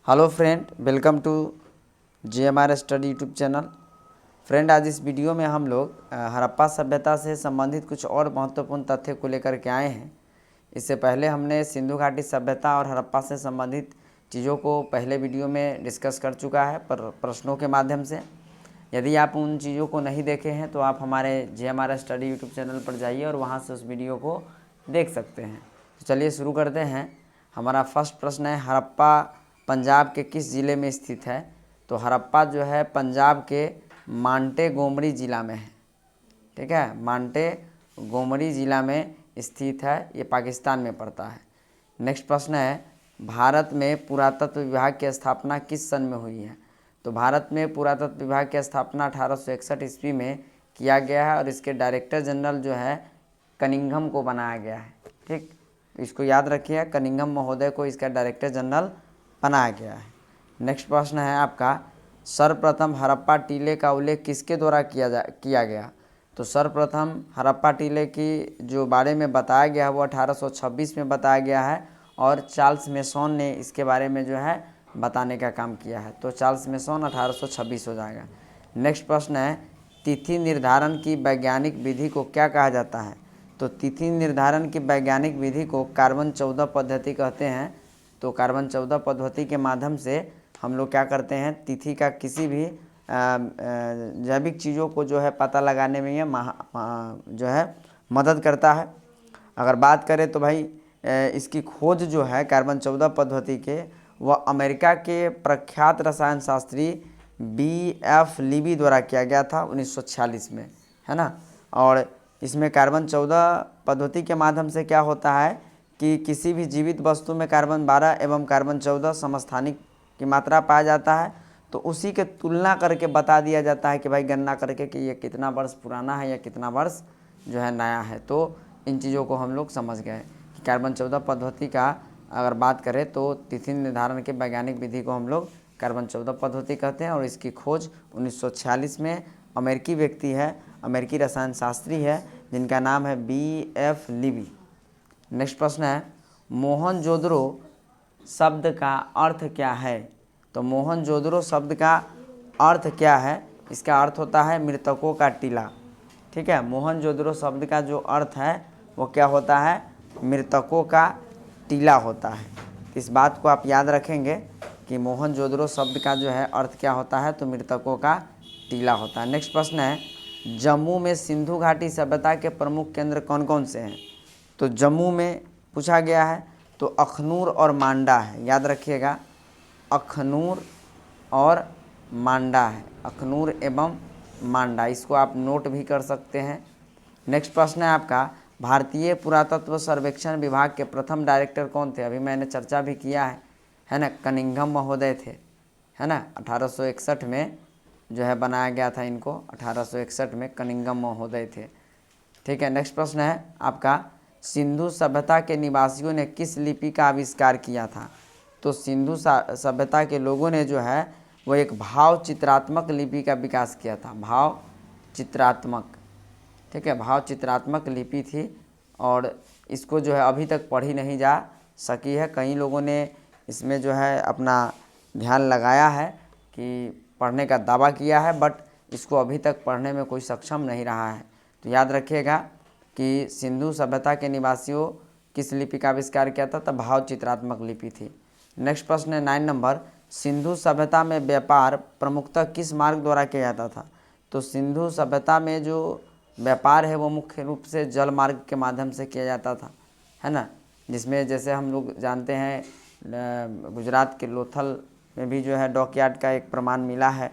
Hello friend, welcome to GMR study YouTube channel. Friend, आज इस video में हम लोग हड़प्पा सभ्यता से संबंधित कुछ और महत्वपूर्ण तथ्य को लेकर के आए हैं। इससे पहले हमने सिंधु घाटी सभ्यता और हड़प्पा से संबंधित चीज़ों को पहले वीडियो में डिस्कस कर चुका है पर प्रश्नों के माध्यम से। यदि आप उन चीज़ों को नहीं देखे हैं तो आप हमारे GMR स्टडी यूट्यूब चैनल पर जाइए और वहाँ से उस वीडियो को देख सकते हैं। तो चलिए शुरू करते हैं। हमारा फर्स्ट प्रश्न है, हड़प्पा पंजाब के किस ज़िले में स्थित है? तो हड़प्पा जो है पंजाब के मांटे गोमरी ज़िला में है। ठीक है, मांटे गोमरी ज़िला में स्थित है, ये पाकिस्तान में पड़ता है। नेक्स्ट प्रश्न है, भारत में पुरातत्व विभाग की स्थापना किस सन में हुई है? तो भारत में पुरातत्व विभाग की स्थापना 1861 ईस्वी में किया गया है और इसके डायरेक्टर जनरल जो है कनिंघम को बनाया गया है। ठीक, इसको याद रखिए, कनिंघम महोदय को इसका डायरेक्टर जनरल बनाया गया है। नेक्स्ट प्रश्न है आपका, सर्वप्रथम हड़प्पा टीले का उल्लेख किसके द्वारा किया गया? तो सर्वप्रथम हड़प्पा टीले की जो बारे में बताया गया है वो 1826 में बताया गया है और चार्ल्स मेसोन ने इसके बारे में जो है बताने का काम किया है। तो चार्ल्स मेसोन 1826 हो जाएगा। नेक्स्ट प्रश्न है, तिथि निर्धारण की वैज्ञानिक विधि को क्या कहा जाता है? तो तिथि निर्धारण की वैज्ञानिक विधि को कार्बन 14 पद्धति कहते हैं। तो कार्बन 14 पद्धति के माध्यम से हम लोग क्या करते हैं, तिथि का किसी भी जैविक चीज़ों को जो है पता लगाने में यह जो है मदद करता है। अगर बात करें तो भाई इसकी खोज जो है कार्बन 14 पद्धति के, वह अमेरिका के प्रख्यात रसायन शास्त्री BF लीबी द्वारा किया गया था 1946 में, है ना। और इसमें कार्बन 14 पद्धति के माध्यम से क्या होता है कि किसी भी जीवित वस्तु में कार्बन 12 एवं कार्बन 14 समस्थानिक की मात्रा पाया जाता है, तो उसी के तुलना करके बता दिया जाता है कि भाई गणना करके कि ये कितना वर्ष पुराना है या कितना वर्ष जो है नया है। तो इन चीज़ों को हम लोग समझ गए कि कार्बन 14 पद्धति का अगर बात करें तो तिथि निर्धारण के वैज्ञानिक विधि को हम लोग कार्बन 14 पद्धति कहते हैं और इसकी खोज 1946 में अमेरिकी व्यक्ति है, अमेरिकी रसायन शास्त्री है जिनका नाम है BF लीबी। नेक्स्ट प्रश्न है, मोहनजोदड़ो शब्द का अर्थ क्या है? तो मोहनजोदड़ो शब्द का अर्थ क्या है? इसका अर्थ होता है मृतकों का टीला। ठीक है, मोहनजोदड़ो शब्द का जो अर्थ है वो क्या होता है? मृतकों का टीला होता है। इस बात को आप याद रखेंगे कि मोहनजोदड़ो शब्द का जो है अर्थ क्या होता है, तो मृतकों का टीला होता है। नेक्स्ट प्रश्न है, जम्मू में सिंधु घाटी सभ्यता के प्रमुख केंद्र कौन कौन से हैं? तो जम्मू में पूछा गया है तो अखनूर और मांडा है, याद रखिएगा, अखनूर और मांडा है, अखनूर एवं मांडा, इसको आप नोट भी कर सकते हैं। नेक्स्ट प्रश्न है आपका, भारतीय पुरातत्व सर्वेक्षण विभाग के प्रथम डायरेक्टर कौन थे? अभी मैंने चर्चा भी किया है ना, कनिंघम महोदय थे, है ना। 1861 में जो है बनाया गया था इनको, 1861 में कनिंघम महोदय थे। ठीक है, नेक्स्ट प्रश्न है आपका, सिंधु सभ्यता के निवासियों ने किस लिपि का आविष्कार किया था? तो सिंधु सभ्यता के लोगों ने जो है वो एक भाव चित्रात्मक लिपि का विकास किया था, भाव चित्रात्मक। ठीक है, भाव चित्रात्मक लिपि थी और इसको जो है अभी तक पढ़ी नहीं जा सकी है। कई लोगों ने इसमें जो है अपना ध्यान लगाया है कि पढ़ने का दावा किया है, बट इसको अभी तक पढ़ने में कोई सक्षम नहीं रहा है। तो याद रखिएगा कि सिंधु सभ्यता के निवासियों किस लिपि का आविष्कार किया था? तब भाव चित्रात्मक लिपि थी। नेक्स्ट प्रश्न है 9 नंबर, सिंधु सभ्यता में व्यापार प्रमुखतः किस मार्ग द्वारा किया जाता था? तो सिंधु सभ्यता में जो व्यापार है वो मुख्य रूप से जल मार्ग के माध्यम से किया जाता था, है ना। जिसमें जैसे हम लोग जानते हैं गुजरात के लोथल में भी जो है डॉकयार्ड का एक प्रमाण मिला है।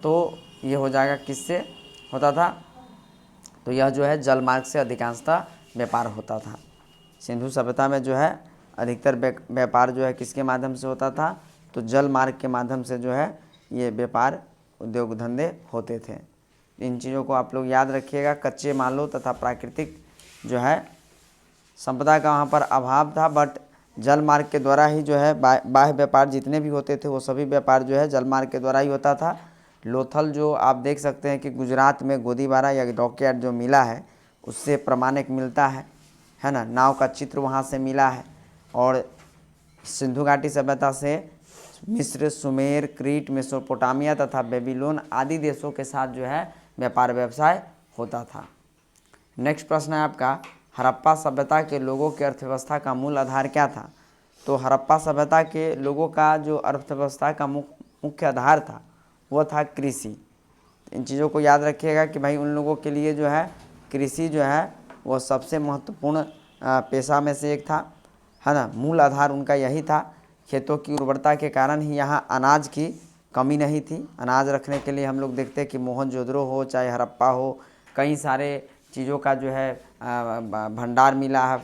तो ये हो जाएगा किससे होता था? तो यह जो है जल मार्ग से अधिकांशतः व्यापार होता था। सिंधु सभ्यता में जो है अधिकतर व्यापार जो है किसके माध्यम से होता था? तो जल मार्ग के माध्यम से जो है ये व्यापार उद्योग धंधे होते थे। इन चीज़ों को आप लोग याद रखिएगा। कच्चे मालों तथा प्राकृतिक जो है संपदा का वहाँ पर अभाव था, बट जल मार्ग के द्वारा ही जो है बाह्य व्यापार जितने भी होते थे वो सभी व्यापार जो है जल मार्ग के द्वारा ही होता था। लोथल जो आप देख सकते हैं कि गुजरात में गोदीबारा या डॉकयार्ड जो मिला है उससे प्रमाणिक मिलता है ना, नाव का चित्र वहाँ से मिला है। और सिंधु घाटी सभ्यता से मिस्र, सुमेर, क्रीट, मेसोपोटामिया तथा बेबीलोन आदि देशों के साथ जो है व्यापार व्यवसाय होता था। नेक्स्ट प्रश्न है आपका, हड़प्पा सभ्यता के लोगों की अर्थव्यवस्था का मूल आधार क्या था? तो हड़प्पा सभ्यता के लोगों का जो अर्थव्यवस्था का मुख्य आधार था वो था कृषि। इन चीज़ों को याद रखिएगा कि भाई उन लोगों के लिए जो है कृषि जो है वो सबसे महत्वपूर्ण पेशा में से एक था, है ना। मूल आधार उनका यही था। खेतों की उर्वरता के कारण ही यहाँ अनाज की कमी नहीं थी। अनाज रखने के लिए हम लोग देखते हैं कि मोहनजोदड़ो हो चाहे हड़प्पा हो, कई सारे चीज़ों का जो है भंडार मिला है,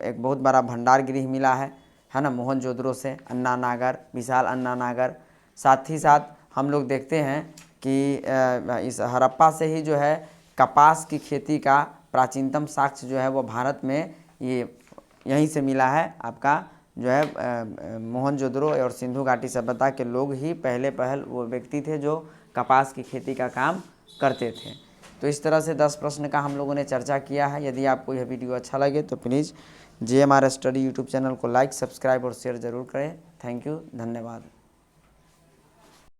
एक बहुत बड़ा भंडार गृह मिला है ना, मोहनजोदड़ो से। अन्ना नागर, विशाल अन्ना नागर। साथ ही साथ हम लोग देखते हैं कि इस हड़प्पा से ही जो है कपास की खेती का प्राचीनतम साक्ष्य जो है वो भारत में ये यहीं से मिला है। आपका जो है मोहनजोदड़ो और सिंधु घाटी सभ्यता के लोग ही पहल वो व्यक्ति थे जो कपास की खेती का काम करते थे। तो इस तरह से 10 प्रश्न का हम लोगों ने चर्चा किया है। यदि आपको यह वीडियो अच्छा लगे तो please JMR study YouTube channel को लाइक, सब्सक्राइब और शेयर ज़रूर करें। थैंक यू, धन्यवाद।